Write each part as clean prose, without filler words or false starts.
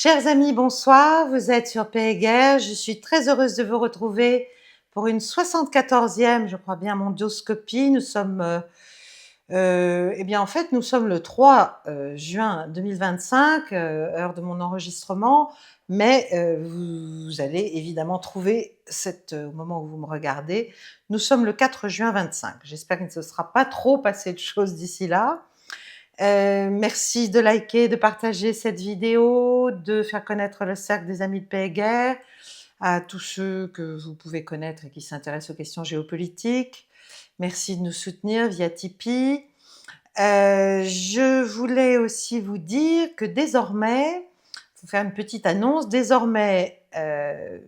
Chers amis, bonsoir. Vous êtes sur Paix et Guerre. Je suis très heureuse de vous retrouver pour une 74e, je crois bien, mondioscopie. Nous sommes, eh bien, en fait, nous sommes le 3 juin 2025, heure de mon enregistrement, mais vous allez évidemment trouver au moment où vous me regardez, nous sommes le 4 juin 25. J'espère qu'il ne se sera pas trop passé de choses d'ici là. Merci de liker, de partager cette vidéo, de faire connaître le cercle des amis de paix et guerre à tous ceux que vous pouvez connaître et qui s'intéressent aux questions géopolitiques. Merci de nous soutenir via Tipeee. Je voulais aussi vous dire que désormais, vous faire une petite annonce, désormais,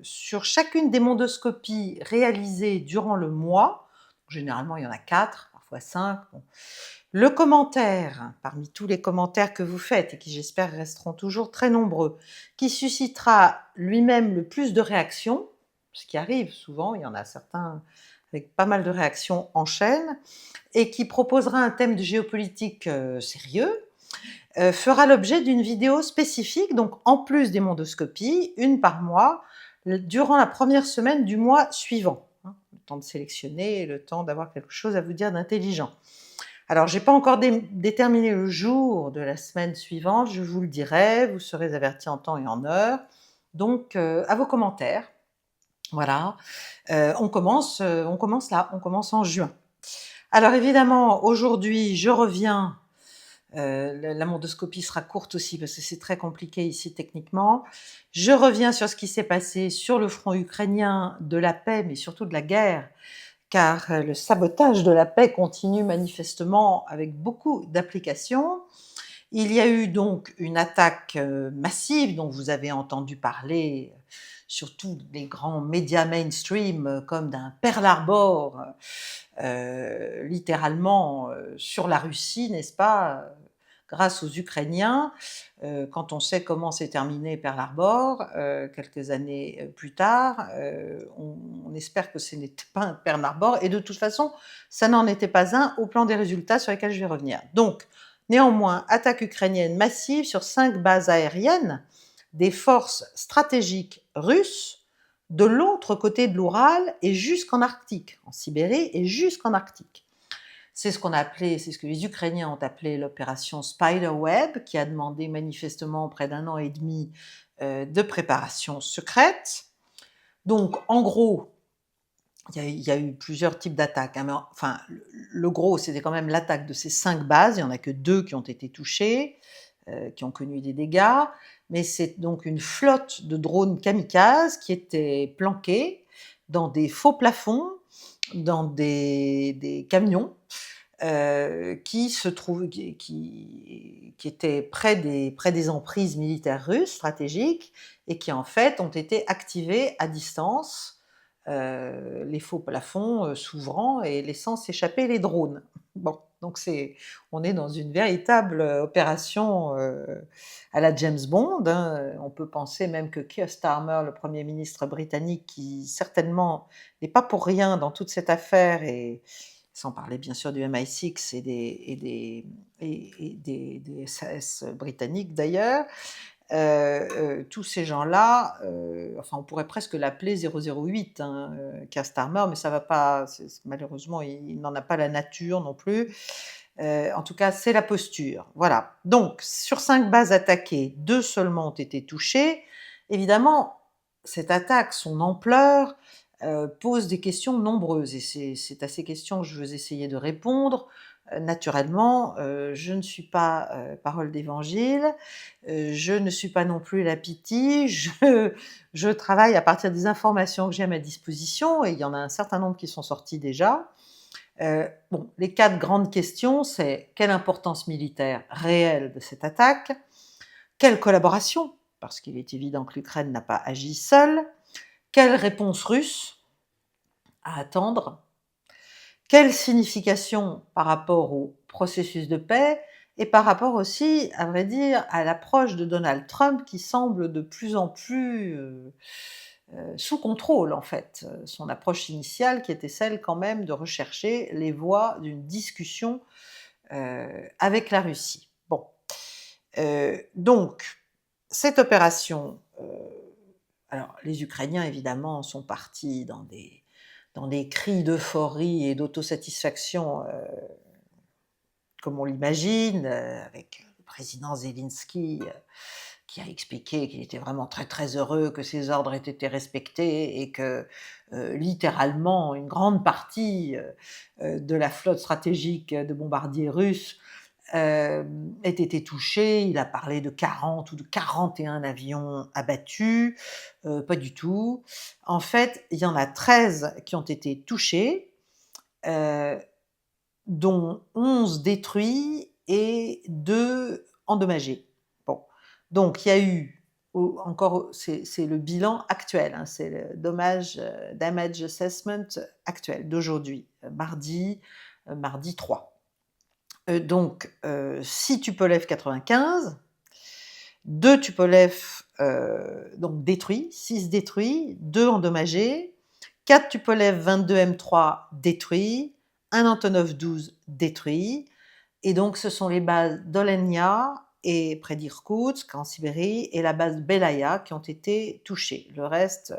sur chacune des mondoscopies réalisées durant le mois, généralement il y en a 4, parfois 5, bon, le commentaire, parmi tous les commentaires que vous faites et qui j'espère resteront toujours très nombreux, qui suscitera lui-même le plus de réactions, ce qui arrive souvent, il y en a certains avec pas mal de réactions en chaîne, et qui proposera un thème de géopolitique sérieux, fera l'objet d'une vidéo spécifique, donc en plus des mondoscopies, une par mois, durant la première semaine du mois suivant. Le temps de sélectionner et le temps d'avoir quelque chose à vous dire d'intelligent. Alors, j'ai pas encore déterminé le jour de la semaine suivante, je vous le dirai, vous serez avertis en temps et en heure. Donc, à vos commentaires. Voilà. On commence là, on commence en juin. Alors évidemment, aujourd'hui, je reviens, la mondoscopie sera courte aussi parce que c'est très compliqué ici techniquement. Je reviens sur ce qui s'est passé sur le front ukrainien de la paix, mais surtout de la guerre, car le sabotage de la paix continue manifestement avec beaucoup d'applications. Il y a eu donc une attaque massive dont vous avez entendu parler sur tous les grands médias mainstream comme d'un Pearl Harbor, littéralement sur la Russie, n'est-ce pas, grâce aux Ukrainiens. Quand on sait comment s'est terminé Pearl Harbor, quelques années plus tard, on espère que ce n'était pas un Pearl Harbor, et de toute façon, ça n'en était pas un au plan des résultats sur lesquels je vais revenir. Donc, néanmoins, attaque ukrainienne massive sur 5 bases aériennes des forces stratégiques russes de l'autre côté de l'Oural et jusqu'en Arctique, en Sibérie et jusqu'en Arctique. C'est ce que les Ukrainiens ont appelé l'opération Spiderweb, qui a demandé manifestement près d'1 an et demi de préparation secrète. Donc, en gros, il y a eu plusieurs types d'attaques, hein, mais enfin, le gros, c'était quand même l'attaque de ces 5 bases. Il n'y en a que 2 qui ont été touchées, qui ont connu des dégâts, mais c'est donc une flotte de drones kamikazes qui étaient planqués dans des faux plafonds, dans des camions, qui étaient près des emprises militaires russes stratégiques et qui en fait ont été activés à distance, les faux plafonds s'ouvrant et laissant s'échapper les drones. Bon, donc on est dans une véritable opération à la James Bond, hein. On peut penser même que Keir Starmer, le Premier ministre britannique, qui certainement n'est pas pour rien dans toute cette affaire, et sans parler bien sûr du MI6 et des SAS britanniques d'ailleurs, tous ces gens-là, enfin on pourrait presque l'appeler 008, hein, Keir Starmer, mais ça va pas, malheureusement il n'en a pas la nature non plus. En tout cas, c'est la posture. Voilà. Donc, sur 5 bases attaquées, 2 seulement ont été touchées. Évidemment, cette attaque, son ampleur, pose des questions nombreuses, et c'est à ces questions que je veux essayer de répondre. Naturellement, je ne suis pas parole d'évangile, je ne suis pas non plus la pitié, je travaille à partir des informations que j'ai à ma disposition, et il y en a un certain nombre qui sont sorties déjà. Bon, les 4 grandes questions, c'est: quelle importance militaire réelle de cette attaque? Quelle collaboration? Parce qu'il est évident que l'Ukraine n'a pas agi seule. Quelle réponse russe à attendre? Quelle signification par rapport au processus de paix et par rapport aussi, à vrai dire, à l'approche de Donald Trump qui semble de plus en plus sous contrôle en fait. Son approche initiale qui était celle quand même de rechercher les voies d'une discussion avec la Russie. Bon, donc cette opération, alors les Ukrainiens évidemment sont partis dans des cris d'euphorie et d'autosatisfaction, comme on l'imagine, avec le président Zelensky, qui a expliqué qu'il était vraiment très, très heureux que ses ordres aient été respectés et que, littéralement une grande partie, de la flotte stratégique de bombardiers russes, ait été touchée. Il a parlé de 40 ou de 41 avions abattus, pas du tout. En fait, il y en a 13 qui ont été touchés, heu, dont 11 détruits et 2 endommagés. Bon, donc il y a eu encore c'est le bilan actuel, hein, c'est le damage assessment actuel d'aujourd'hui, mardi 3. Donc 6 Tupolev 95, 2 Tupolev, donc détruits, 6 détruits, 2 endommagés, 4 Tupolev 22 M3 détruits, 1 Antonov 12 détruit. Et donc ce sont les bases d'Olenia et près d'Irkoutsk en Sibérie et la base Belaya qui ont été touchées. Le reste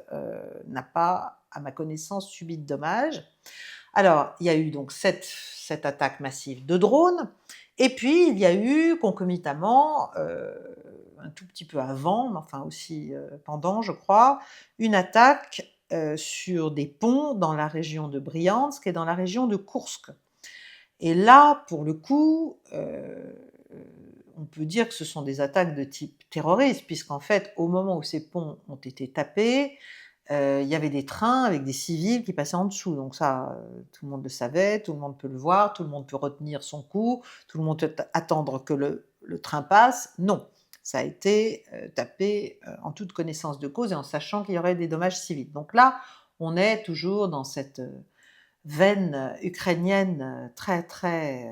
n'a pas, à ma connaissance, subi de dommages. Alors, il y a eu donc cette attaque massive de drones, et puis il y a eu concomitamment, un tout petit peu avant, mais enfin aussi pendant, je crois, une attaque sur des ponts dans la région de Briansk et dans la région de Koursk. Et là, pour le coup, on peut dire que ce sont des attaques de type terroriste, puisqu'en fait, au moment où ces ponts ont été tapés, il y avait des trains avec des civils qui passaient en dessous. Donc ça, tout le monde le savait, tout le monde peut le voir, tout le monde peut retenir son coup, tout le monde peut attendre que le train passe. Non, ça a été tapé en toute connaissance de cause et en sachant qu'il y aurait des dommages civils. Donc là, on est toujours dans cette veine ukrainienne très très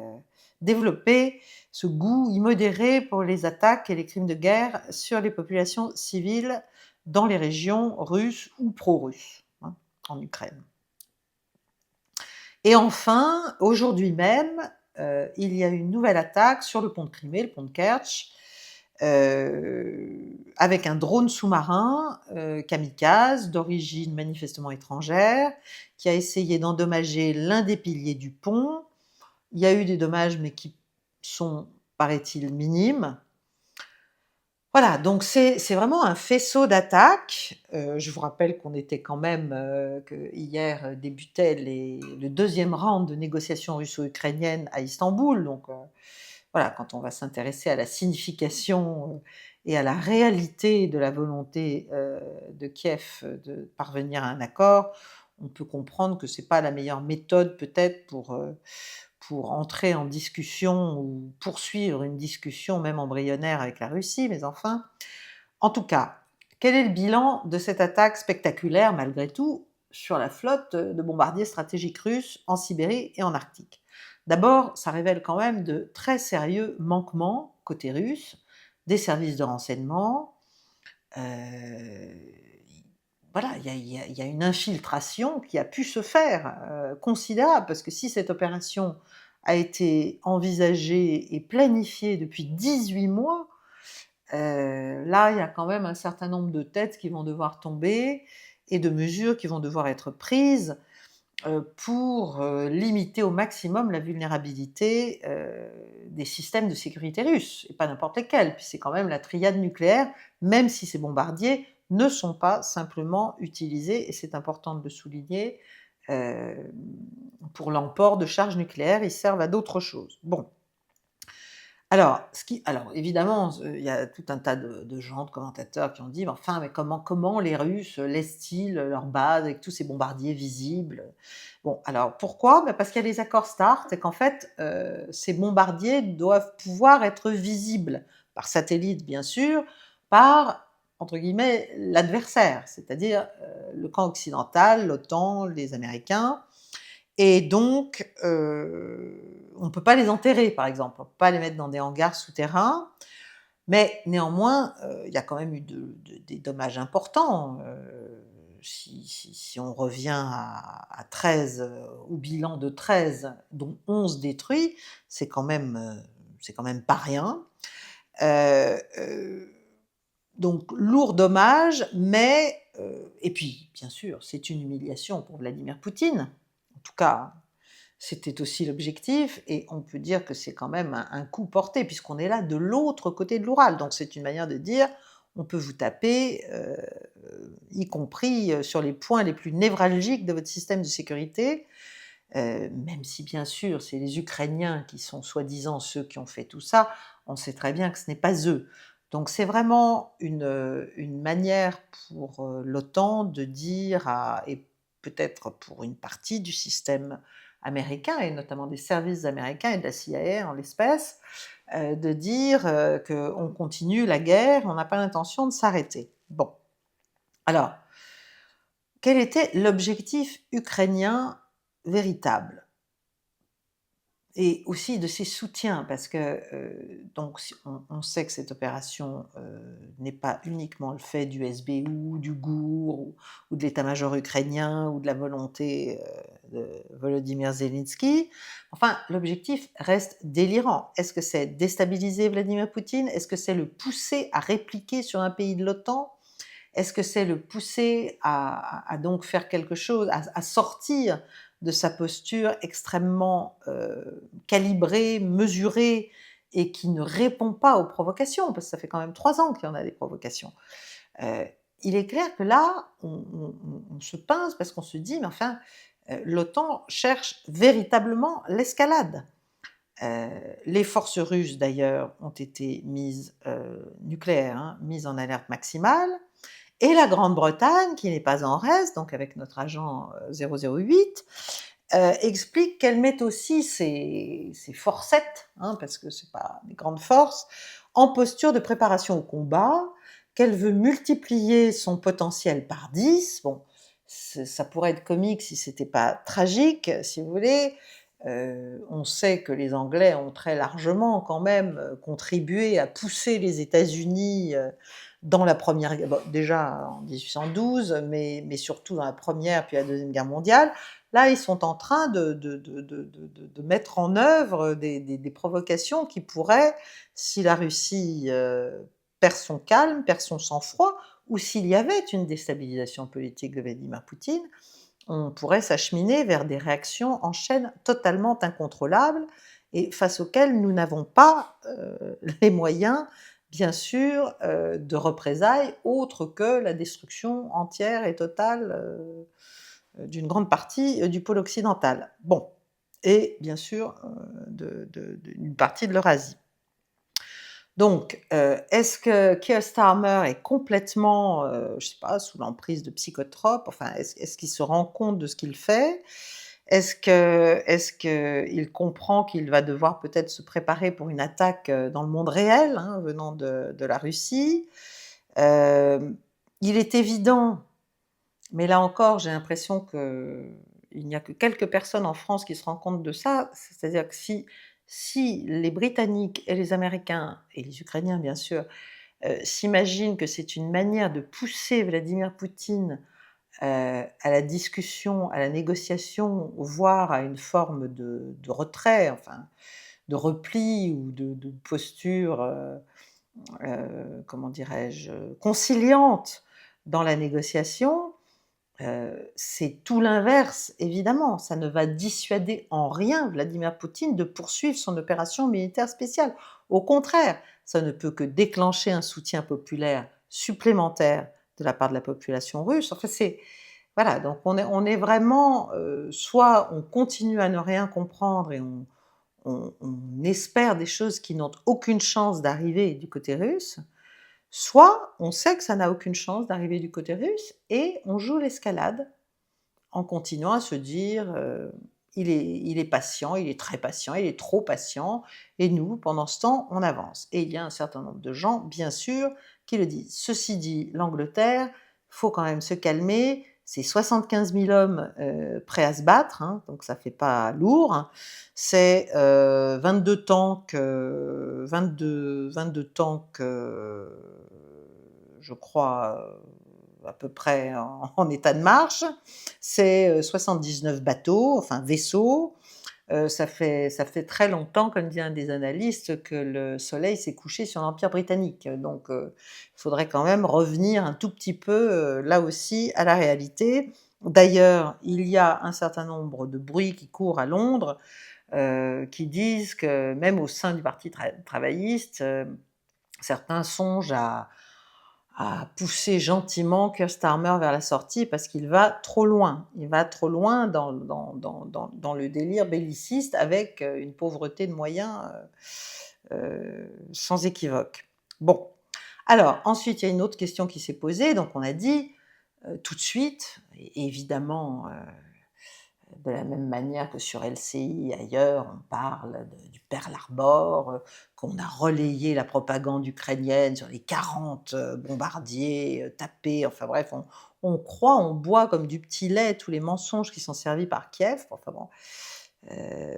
développée, ce goût immodéré pour les attaques et les crimes de guerre sur les populations civiles dans les régions russes ou pro-russes, hein, en Ukraine. Et enfin, aujourd'hui même, il y a eu une nouvelle attaque sur le pont de Crimée, le pont de Kertch, avec un drone sous-marin kamikaze d'origine manifestement étrangère, qui a essayé d'endommager l'un des piliers du pont. Il y a eu des dommages, mais qui sont, paraît-il, minimes. Voilà, donc c'est vraiment un faisceau d'attaques. Je vous rappelle qu'on était quand même, que hier débutait le deuxième round de négociations russo-ukrainiennes à Istanbul. Donc voilà, quand on va s'intéresser à la signification et à la réalité de la volonté de Kiev de parvenir à un accord, on peut comprendre que c'est pas la meilleure méthode peut-être pour entrer en discussion ou poursuivre une discussion même embryonnaire avec la Russie, mais enfin. En tout cas, quel est le bilan de cette attaque spectaculaire, malgré tout, sur la flotte de bombardiers stratégiques russes en Sibérie et en Arctique? D'abord, ça révèle quand même de très sérieux manquements côté russe, des services de renseignement. Voilà, il y a une infiltration qui a pu se faire, considérable, parce que si cette opération a été envisagée et planifiée depuis 18 mois, là, il y a quand même un certain nombre de têtes qui vont devoir tomber et de mesures qui vont devoir être prises, pour, limiter au maximum la vulnérabilité, des systèmes de sécurité russes, et pas n'importe lesquels, puis c'est quand même la triade nucléaire, même si ces bombardiers ne sont pas simplement utilisés, et c'est important de le souligner, hem, pour l'emport de charges nucléaires, ils servent à d'autres choses. Bon. Alors évidemment, il y a tout un tas de gens, de commentateurs qui ont dit: «Mais enfin, mais comment les Russes laissent-ils leur base avec tous ces bombardiers visibles?» Bon, alors pourquoi? Bah, parce qu'il y a les accords START et qu'en fait, ces bombardiers doivent pouvoir être visibles par satellite bien sûr, par, entre guillemets, «l'adversaire», c'est-à-dire, le camp occidental, l'OTAN, les Américains. Et donc, on ne peut pas les enterrer, par exemple. On ne peut pas les mettre dans des hangars souterrains, mais néanmoins, il y a quand même eu des dommages importants. Si on revient à 13, au bilan de 13, dont 11 détruits, c'est quand même pas rien. Heu, heu Donc lourd dommage, mais et puis bien sûr, c'est une humiliation pour Vladimir Poutine. En tout cas, c'était aussi l'objectif et on peut dire que c'est quand même un coup porté puisqu'on est là de l'autre côté de l'Oural. Donc c'est une manière de dire: «On peut vous taper, y compris, sur les points les plus névralgiques de votre système de sécurité». Même si bien sûr, c'est les Ukrainiens qui sont soi-disant ceux qui ont fait tout ça, on sait très bien que ce n'est pas eux. Donc c'est vraiment une manière pour, l'OTAN de dire à et peut-être pour une partie du système américain et notamment des services américains et de la CIA en l'espèce, de dire, qu'on continue la guerre, on n'a pas l'intention de s'arrêter. Bon, alors, quel était l'objectif ukrainien véritable? Et aussi de ses soutiens parce que, donc si on sait que cette opération, n'est pas uniquement le fait du SBU, du GOUR ou de l'état-major ukrainien ou de la volonté, de Volodymyr Zelensky. Enfin, l'objectif reste délirant. Est-ce que c'est déstabiliser Vladimir Poutine? Est-ce que c'est le pousser à répliquer sur un pays de l'OTAN? Est-ce que c'est le pousser à donc faire quelque chose, à sortir de sa posture extrêmement, calibrée, mesurée et qui ne répond pas aux provocations? Parce que ça fait quand même 3 ans qu'il y en a des provocations. Heu, il est clair que là, on se pince parce qu'on se dit: «Mais enfin, l'OTAN cherche véritablement l'escalade». Heu, les forces russes d'ailleurs ont été mises, nucléaires, hein, mises en alerte maximale. Et la Grande-Bretagne, qui n'est pas en reste, donc avec notre agent 008, explique qu'elle met aussi ses forcettes, hein, parce que c'est pas des grandes forces, en posture de préparation au combat, qu'elle veut multiplier son potentiel par 10. Bon, ça pourrait être comique si c'était pas tragique, si vous voulez. On sait que les Anglais ont très largement quand même, contribué à pousser les États-Unis, dans la première guerre, bon, déjà en 1812, mais surtout dans la première puis la deuxième guerre mondiale. Là, ils sont en train de mettre en œuvre des provocations qui pourraient, si la Russie, perd son calme, perd son sang-froid, ou s'il y avait une déstabilisation politique de Vladimir Poutine, on pourrait s'acheminer vers des réactions en chaîne totalement incontrôlables et face auxquelles nous n'avons pas, les moyens, bien sûr, de représailles autres que la destruction entière et totale, d'une grande partie, du pôle occidental. Bon, et bien sûr, d'une partie de l'Eurasie. Donc, est-ce que Keir Starmer est complètement, je sais pas, sous l'emprise de psychotropes? Enfin, est-ce qu'il se rend compte de ce qu'il fait? Est-ce qu'il comprend qu'il va devoir peut-être se préparer pour une attaque, dans le monde réel, hein, venant de la Russie? Hem, il est évident, mais là encore, j'ai l'impression qu'il n'y a que quelques personnes en France qui se rendent compte de ça. C'est-à-dire que si les Britanniques et les Américains et les Ukrainiens bien sûr, s'imaginent que c'est une manière de pousser Vladimir Poutine, à la discussion, à la négociation, voire à une forme de retrait, enfin de repli ou de posture, comment dirais-je? Conciliante dans la négociation. C'est tout l'inverse, évidemment. Ça ne va dissuader en rien Vladimir Poutine de poursuivre son opération militaire spéciale. Au contraire, ça ne peut que déclencher un soutien populaire supplémentaire de la part de la population russe. Enfin, c'est voilà, donc on est vraiment, soit on continue à ne rien comprendre et on espère des choses qui n'ont aucune chance d'arriver du côté russe, soit on sait que ça n'a aucune chance d'arriver du côté russe et on joue l'escalade en continuant à se dire, «Il est patient, il est très patient, il est trop patient et nous, pendant ce temps, on avance» et il y a un certain nombre de gens, bien sûr, qui le disent. Ceci dit, l'Angleterre, faut quand même se calmer, c'est 75 000 hommes, prêts à se battre, hein, donc ça fait pas lourd, hein. C'est, 22 tanks, 22 tanks, je crois, à peu près en état de marche. C'est, 79 bateaux, enfin vaisseaux, ça fait très longtemps, comme dit un des analystes, que le soleil s'est couché sur l'Empire britannique. Donc, il faudrait quand même revenir un tout petit peu, là aussi, à la réalité. D'ailleurs, il y a un certain nombre de bruits qui courent à Londres, qui disent que même au sein du parti travailliste, certains songent à pousser gentiment Keir Starmer vers la sortie parce qu'il va trop loin. Il va trop loin dans le délire belliciste avec une pauvreté de moyens sans équivoque. Bon, alors ensuite il y a une autre question qui s'est posée. Donc on a dit tout de suite, et évidemment de la même manière que sur LCI ailleurs, on parle du Pearl Harbor, qu'on a relayé la propagande ukrainienne sur les 40 bombardiers tapés, enfin bref, on croit, on boit comme du petit lait tous les mensonges qui sont servis par Kiev. Enfin bon,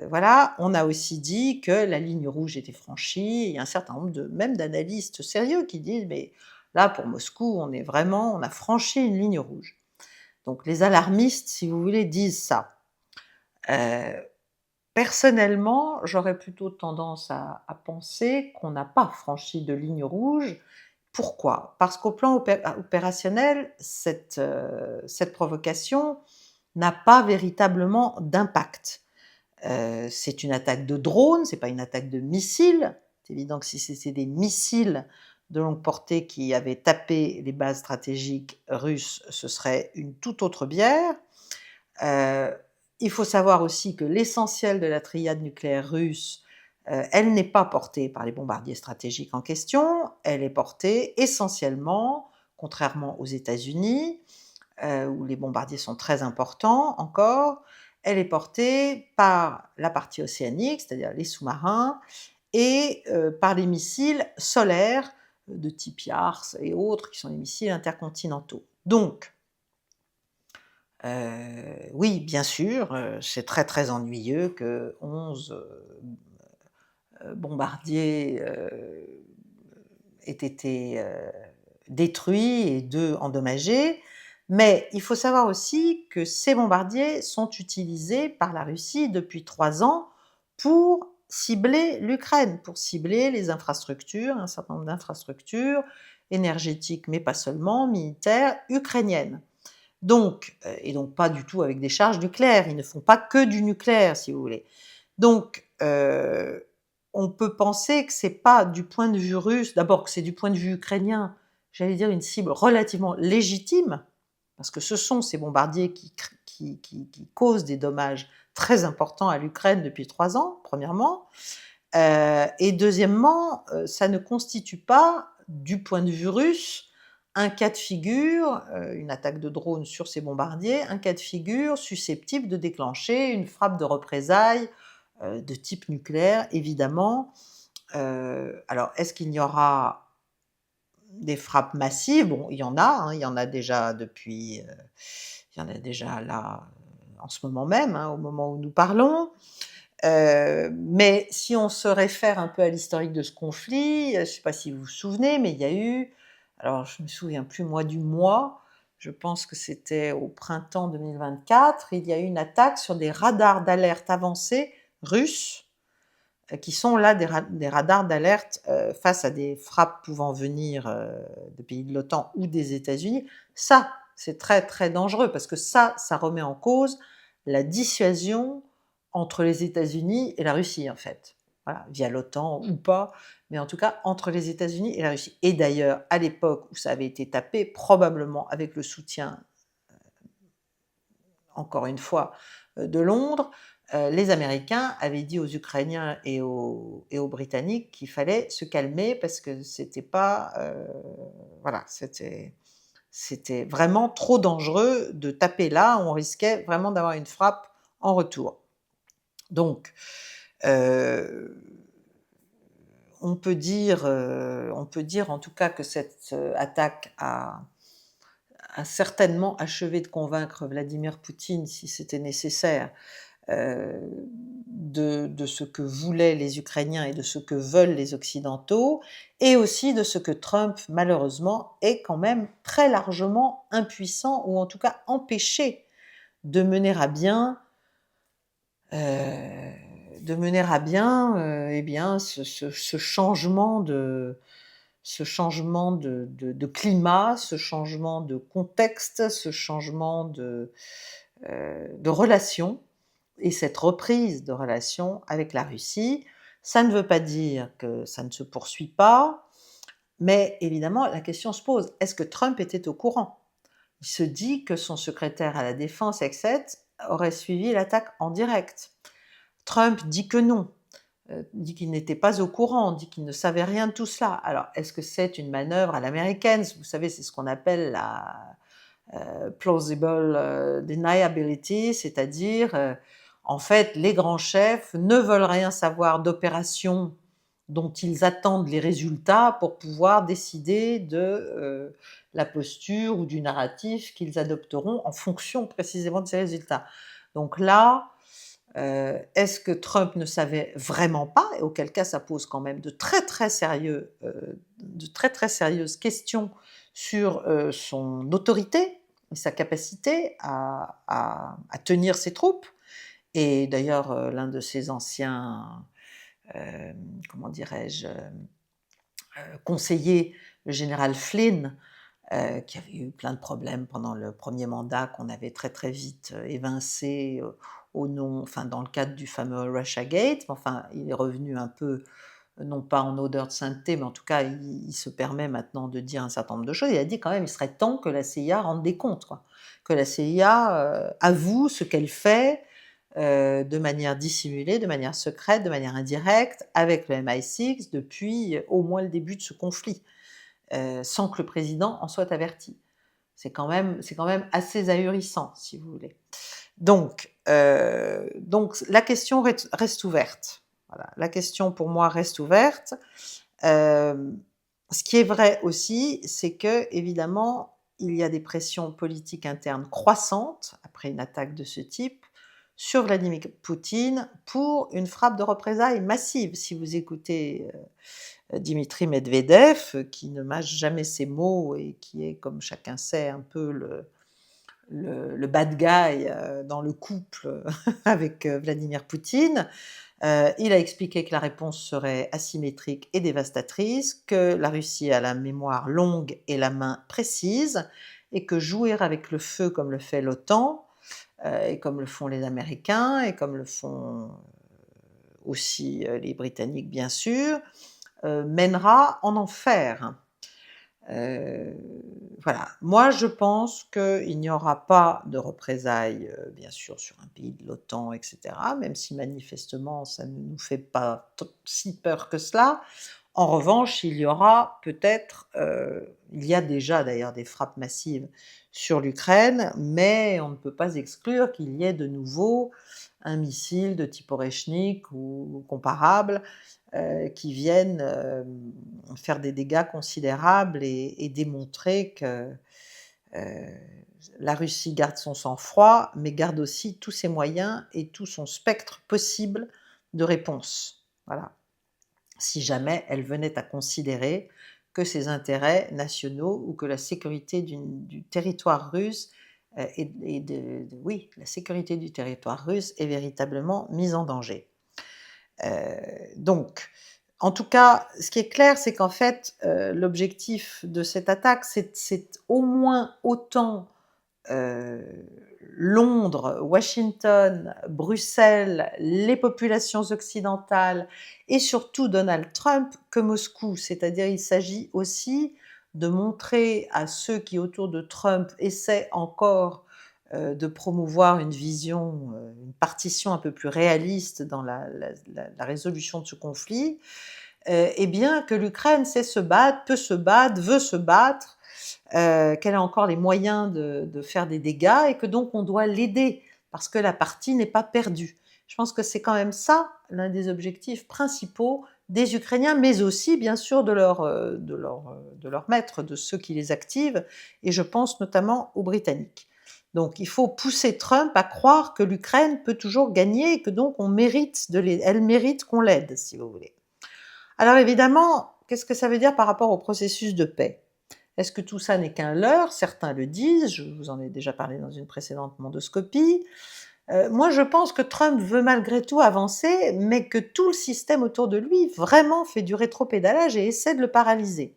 voilà. On a aussi dit que la ligne rouge était franchie. Il y a un certain nombre même d'analystes sérieux qui disent, mais là pour Moscou, on a franchi une ligne rouge. Donc les alarmistes, si vous voulez, disent ça. Personnellement, j'aurais plutôt tendance à penser qu'on n'a pas franchi de ligne rouge. Pourquoi? Parce qu'au plan opérationnel, cette provocation n'a pas véritablement d'impact. C'est une attaque de drone, c'est pas une attaque de missile. C'est évident que si c'était des missiles de longue portée qui avaient tapé les bases stratégiques russes, ce serait une toute autre bière. Il faut savoir aussi que l'essentiel de la triade nucléaire russe, elle n'est pas portée par les bombardiers stratégiques en question, elle est portée essentiellement, contrairement aux États-Unis, où les bombardiers sont très importants encore, elle est portée par la partie océanique, c'est-à-dire les sous-marins, et par les missiles solaires de type Yars et autres, qui sont les missiles intercontinentaux. Donc, oui, bien sûr, c'est très, très ennuyeux que 11 bombardiers aient été détruits et 2 endommagés. Mais il faut savoir aussi que ces bombardiers sont utilisés par la Russie depuis 3 ans pour cibler l'Ukraine, pour cibler les infrastructures, un certain nombre d'infrastructures énergétiques, mais pas seulement, militaires, ukrainiennes. Donc, et donc pas du tout avec des charges nucléaires, ils ne font pas que du nucléaire, si vous voulez. Donc, on peut penser que c'est pas du point de vue russe, d'abord que c'est du point de vue ukrainien, j'allais dire une cible relativement légitime, parce que ce sont ces bombardiers qui causent des dommages très importants à l'Ukraine depuis 3 ans, premièrement. Et deuxièmement, ça ne constitue pas, du point de vue russe, un cas de figure, une attaque de drone sur ces bombardiers, un cas de figure susceptible de déclencher une frappe de représailles de type nucléaire, évidemment. Alors, est-ce qu'il y aura des frappes massives? Bon, il y en a, hein, il y en a déjà depuis, il y en a déjà là, en ce moment même, hein, au moment où nous parlons. Mais si on se réfère un peu à l'historique de ce conflit, je ne sais pas si vous vous souvenez, mais il y a eu, alors je ne me souviens plus moi du mois, je pense que c'était au printemps 2024, il y a eu une attaque sur des radars d'alerte avancés russes, qui sont là des radars d'alerte face à des frappes pouvant venir de pays de l'OTAN ou des États-Unis. Ça, c'est très très dangereux parce que ça remet en cause la dissuasion entre les États-Unis et la Russie, en fait. Voilà, via l'OTAN ou pas, mais en tout cas entre les États-Unis et la Russie. Et d'ailleurs, à l'époque où ça avait été tapé, probablement avec le soutien, encore une fois, de Londres, les Américains avaient dit aux Ukrainiens et aux Britanniques qu'il fallait se calmer parce que c'était pas, voilà, c'était vraiment trop dangereux de taper là, on risquait vraiment d'avoir une frappe en retour. Donc, on peut dire en tout cas que cette attaque a certainement achevé de convaincre Vladimir Poutine, si c'était nécessaire, de ce que voulaient les Ukrainiens et de ce que veulent les Occidentaux, et aussi de ce que Trump, malheureusement, est quand même très largement impuissant, ou en tout cas empêché de mener à bien de mener à bien, eh bien, ce changement de climat, ce changement de contexte, ce changement de relation et cette reprise de relation avec la Russie. Ça ne veut pas dire que ça ne se poursuit pas, mais évidemment, la question se pose: est-ce que Trump était au courant? Il se dit que son secrétaire à la défense, Exet, aurait suivi l'attaque en direct. Trump dit que non, dit qu'il n'était pas au courant, dit qu'il ne savait rien de tout cela. Alors, est-ce que c'est une manœuvre à l'américaine? Vous savez, c'est ce qu'on appelle la plausible deniability, c'est-à-dire, en fait, les grands chefs ne veulent rien savoir d'opérations dont ils attendent les résultats pour pouvoir décider de la posture ou du narratif qu'ils adopteront en fonction précisément de ces résultats. Donc là, est-ce que Trump ne savait vraiment pas, et auquel cas ça pose quand même de très très sérieuses questions sur son autorité et sa capacité à tenir ses troupes. Et d'ailleurs, l'un de ses anciens, comment dirais-je, conseillers, le général Flynn, qui avait eu plein de problèmes pendant le premier mandat, qu'on avait très très vite évincé au nom, enfin dans le cadre du fameux Russiagate. Enfin, il est revenu un peu, non pas en odeur de sainteté, mais en tout cas, il se permet maintenant de dire un certain nombre de choses. Il a dit quand même, il serait temps que la CIA rende des comptes, quoi. Que la CIA avoue ce qu'elle fait de manière dissimulée, de manière secrète, de manière indirecte, avec le MI6 depuis au moins le début de ce conflit, sans que le président en soit averti. C'est quand même assez ahurissant, si vous voulez. Donc la question reste ouverte. Voilà, la question pour moi reste ouverte. Ce qui est vrai aussi, c'est que évidemment, il y a des pressions politiques internes croissantes après une attaque de ce type sur Vladimir Poutine pour une frappe de représailles massive. Si vous écoutez Dimitri Medvedev, qui ne mâche jamais ses mots et qui est, comme chacun sait, un peu le bad guy dans le couple avec Vladimir Poutine, il a expliqué que la réponse serait asymétrique et dévastatrice, que la Russie a la mémoire longue et la main précise, et que jouer avec le feu comme le fait l'OTAN, et comme le font les Américains, et comme le font aussi les Britanniques bien sûr, mènera en enfer. Heu, voilà. Moi, je pense qu'il n'y aura pas de représailles, bien sûr, sur un pays de l'OTAN, et cetera, même si manifestement ça ne nous fait pas si peur que cela. En revanche, il y aura peut-être, il y a déjà d'ailleurs des frappes massives sur l'Ukraine, mais on ne peut pas exclure qu'il y ait de nouveau un missile de type Oreshnik ou comparable, qui viennent faire des dégâts considérables et démontrer que la Russie garde son sang-froid, mais garde aussi tous ses moyens et tout son spectre possible de réponse. Voilà. Si jamais elle venait à considérer que ses intérêts nationaux ou que la sécurité du territoire russe oui, la sécurité du territoire russe est véritablement mise en danger. Donc, en tout cas, ce qui est clair, c'est qu'en fait, l'objectif de cette attaque, c'est au moins autant euh, Londres, Washington, Bruxelles, les populations occidentales et surtout Donald Trump que Moscou. C'est-à-dire, il s'agit aussi de montrer à ceux qui, autour de Trump, essaient encore de promouvoir une vision, une partition un peu plus réaliste dans la résolution de ce conflit, eh bien que l'Ukraine sait se battre, peut se battre, veut se battre, qu'elle a encore les moyens de faire des dégâts et que donc on doit l'aider parce que la partie n'est pas perdue. Je pense que c'est quand même ça l'un des objectifs principaux des Ukrainiens, mais aussi bien sûr de leurs maîtres, de ceux qui les activent, et je pense notamment aux Britanniques. Donc il faut pousser Trump à croire que l'Ukraine peut toujours gagner et que donc elle mérite qu'on l'aide, si vous voulez. Alors évidemment, qu'est-ce que ça veut dire par rapport au processus de paix? Est-ce que tout ça n'est qu'un leurre? Certains le disent, je vous en ai déjà parlé dans une précédente mondoscopie. Moi, je pense que Trump veut malgré tout avancer, mais que tout le système autour de lui vraiment fait du rétropédalage et essaie de le paralyser.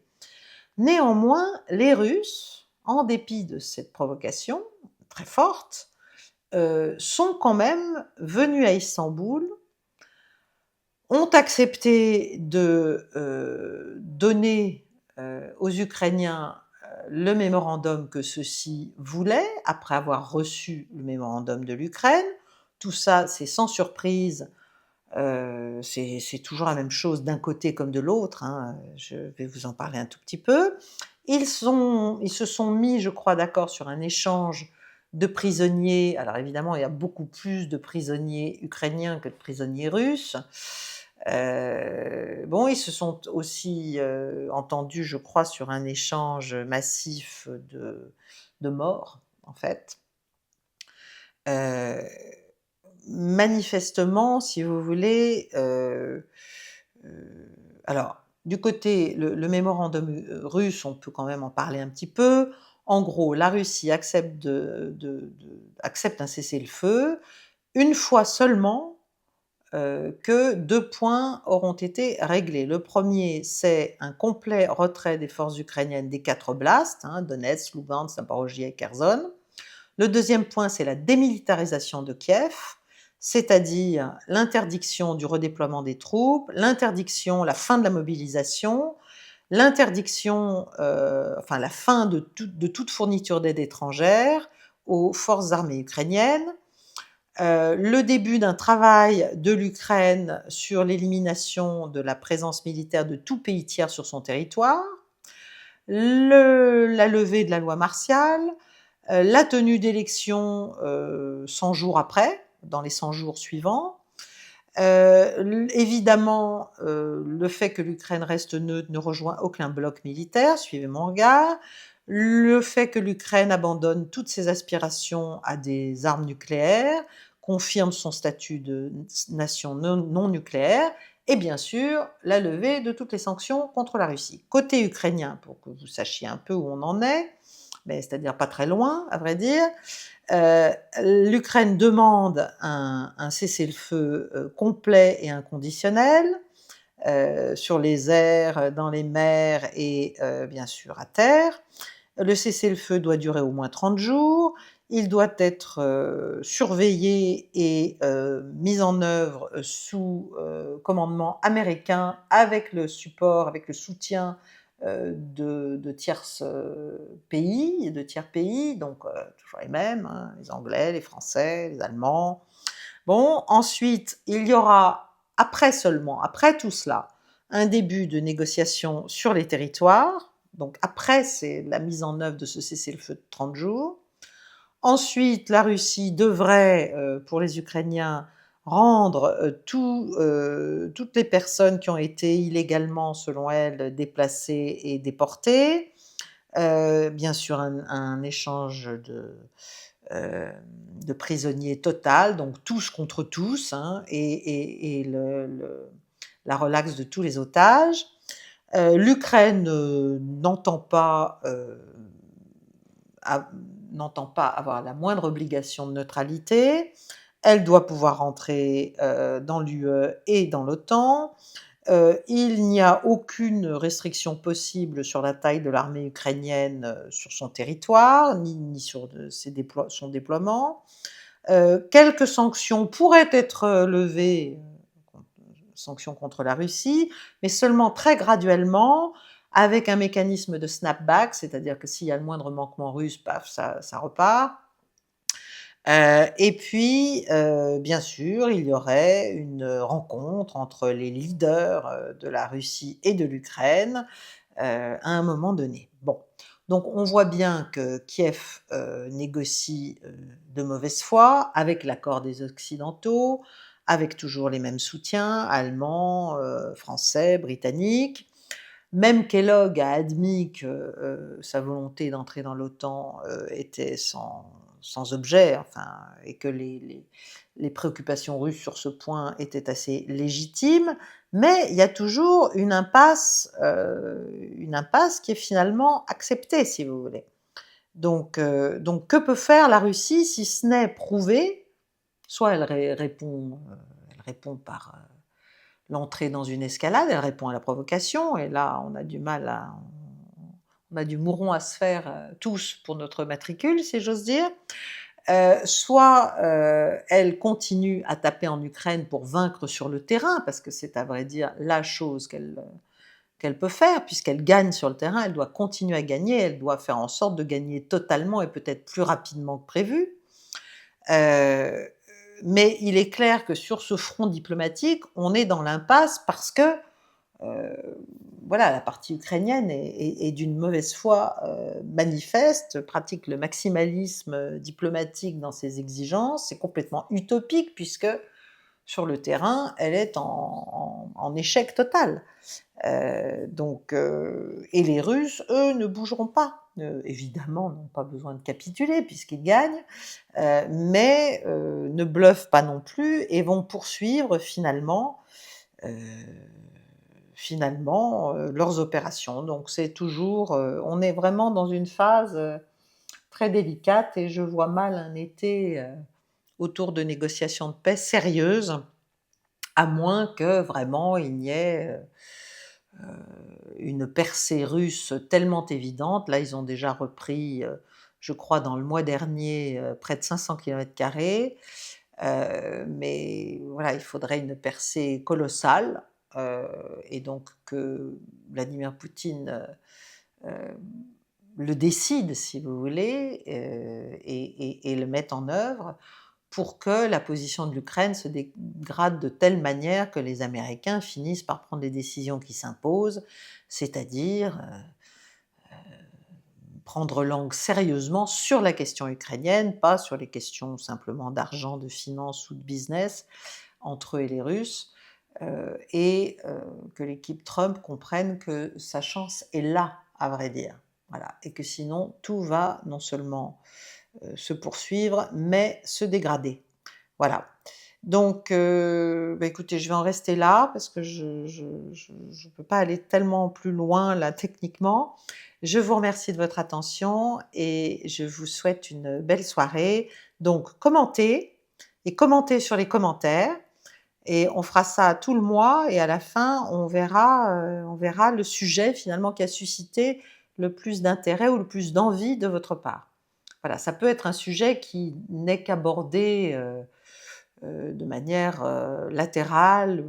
Néanmoins, les Russes, en dépit de cette provocation très forte, sont quand même venus à Istanbul, ont accepté de donner aux Ukrainiens le mémorandum que ceux-ci voulaient, après avoir reçu le mémorandum de l'Ukraine. Tout ça, c'est sans surprise, c'est toujours la même chose d'un côté comme de l'autre, hein, je vais vous en parler un tout petit peu. Ils se sont mis, je crois, d'accord sur un échange de prisonniers. Alors évidemment, il y a beaucoup plus de prisonniers ukrainiens que de prisonniers russes. Bon, ils se sont aussi, entendus, je crois, sur un échange massif de morts, en fait. Heu, Manifestement, si vous voulez, alors du côté le mémorandum, russe, on peut quand même en parler un petit peu. En gros, la Russie accepte un cessez-le-feu, une fois seulement, que 2 points auront été réglés. Le premier, c'est un complet retrait des forces ukrainiennes des 4 oblasts, hein, Donetsk, Lugansk, Zaporochie et Kherson. Le deuxième point, c'est la démilitarisation de Kiev, c'est-à-dire l'interdiction du redéploiement des troupes, l'interdiction, la fin de la mobilisation, l'interdiction, enfin la fin de toute fourniture d'aide étrangère aux forces armées ukrainiennes, le début d'un travail de l'Ukraine sur l'élimination de la présence militaire de tout pays tiers sur son territoire, la levée de la loi martiale, la tenue d'élections 100 jours après, dans les 100 jours suivants. Évidemment, le fait que l'Ukraine reste neutre ne rejoint aucun bloc militaire, suivez mon regard. Le fait que l'Ukraine abandonne toutes ses aspirations à des armes nucléaires, confirme son statut de nation non nucléaire, et bien sûr, la levée de toutes les sanctions contre la Russie. Côté ukrainien, pour que vous sachiez un peu où on en est, mais c'est-à-dire pas très loin, à vrai dire, l'Ukraine demande un cessez-le-feu complet et inconditionnel sur les airs, dans les mers et bien sûr à terre. Le cessez-le-feu doit durer au moins 30 jours. Il doit être surveillé et mis en œuvre sous commandement américain avec le support, avec le soutien de tierces pays, de tiers pays, donc toujours les mêmes, hein, les Anglais, les Français, les Allemands. Bon, ensuite, il y aura, après seulement, après tout cela, un début de négociation sur les territoires. Donc après, c'est la mise en œuvre de ce cessez-le-feu de 30 jours. Ensuite, la Russie devrait, pour les Ukrainiens, rendre toutes les personnes qui ont été illégalement, selon elle, déplacées et déportées. Bien sûr, un échange de prisonniers total, donc tous contre tous, hein, et la relaxe de tous les otages. L'Ukraine a- n'entend pas avoir la moindre obligation de neutralité. Elle doit pouvoir rentrer dans l'UE et dans l'OTAN. Il n'y a aucune restriction possible sur la taille de l'armée ukrainienne sur son territoire, ni sur son déploiement. Quelques sanctions pourraient être levées, sanctions contre la Russie, mais seulement très graduellement, avec un mécanisme de snapback, c'est-à-dire que s'il y a le moindre manquement russe, paf, ça repart. Et puis, bien sûr, il y aurait une rencontre entre les leaders de la Russie et de l'Ukraine à un moment donné. Bon, donc on voit bien que Kiev négocie de mauvaise foi, avec l'accord des Occidentaux, avec toujours les mêmes soutiens, allemands, français, britanniques. Même Kellogg a admis que sa volonté d'entrer dans l'OTAN était sans objet, enfin, et que les préoccupations russes sur ce point étaient assez légitimes, mais il y a toujours une impasse qui est finalement acceptée, si vous voulez. Donc que peut faire la Russie si ce n'est prouver soit elle répond par, l'entrée dans une escalade, elle répond à la provocation et là on a du mal à on a du mouron à se faire, tous pour notre matricule si j'ose dire. Soit, elle continue à taper en Ukraine pour vaincre sur le terrain, parce que c'est à vrai dire la chose qu'elle peut faire puisqu'elle gagne sur le terrain, elle doit continuer à gagner, elle doit faire en sorte de gagner totalement et peut-être plus rapidement que prévu. Heu, mais il est clair que sur ce front diplomatique, on est dans l'impasse parce que, heu, voilà, la partie ukrainienne est d'une mauvaise foi, manifeste, pratique le maximalisme, diplomatique dans ses exigences. C'est complètement utopique puisque sur le terrain, elle est en échec total. Et les Russes, eux, ne bougeront pas. Évidemment, n'ont pas besoin de capituler puisqu'ils gagnent, mais ne bluffent pas non plus et vont poursuivre heu, leurs opérations. Donc c'est toujours, on est vraiment dans une phase, très délicate et je vois mal un été, autour de négociations de paix sérieuses, à moins que vraiment il n'y ait, une percée russe tellement évidente. Là, ils ont déjà repris, je crois dans le mois dernier, près de 500 kilomètres carrés, mais voilà, il faudrait une percée colossale, heu et donc que Vladimir Poutine, heu, le décide si vous voulez, et le mette en œuvre pour que la position de l'Ukraine se dégrade de telle manière que les Américains finissent par prendre les décisions qui s'imposent, c'est-à-dire, prendre langue sérieusement sur la question ukrainienne, pas sur les questions simplement d'argent, de finance ou de business entre eux et les Russes, que l'équipe Trump comprenne que sa chance est là, à vrai dire. Voilà, et que sinon tout va non seulement, se poursuivre, mais se dégrader. Voilà. Donc, bah, écoutez, je vais en rester là parce que je peux pas aller tellement plus loin là techniquement. Je vous remercie de votre attention et je vous souhaite une belle soirée. Donc commentez sur les commentaires et on fera ça tout le mois et à la fin on verra le sujet finalement qui a suscité le plus d'intérêt ou le plus d'envie de votre part. Voilà, ça peut être un sujet qui n'est qu'abordé, de manière, latérale,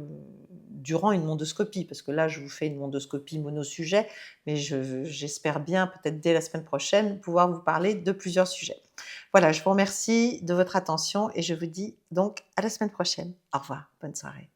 durant une mondoscopie. Parce que là, je vous fais une mondoscopie monosujet, mais j'espère bien, peut-être dès la semaine prochaine, pouvoir vous parler de plusieurs sujets. Voilà, je vous remercie de votre attention et je vous dis donc à la semaine prochaine. Au revoir, bonne soirée.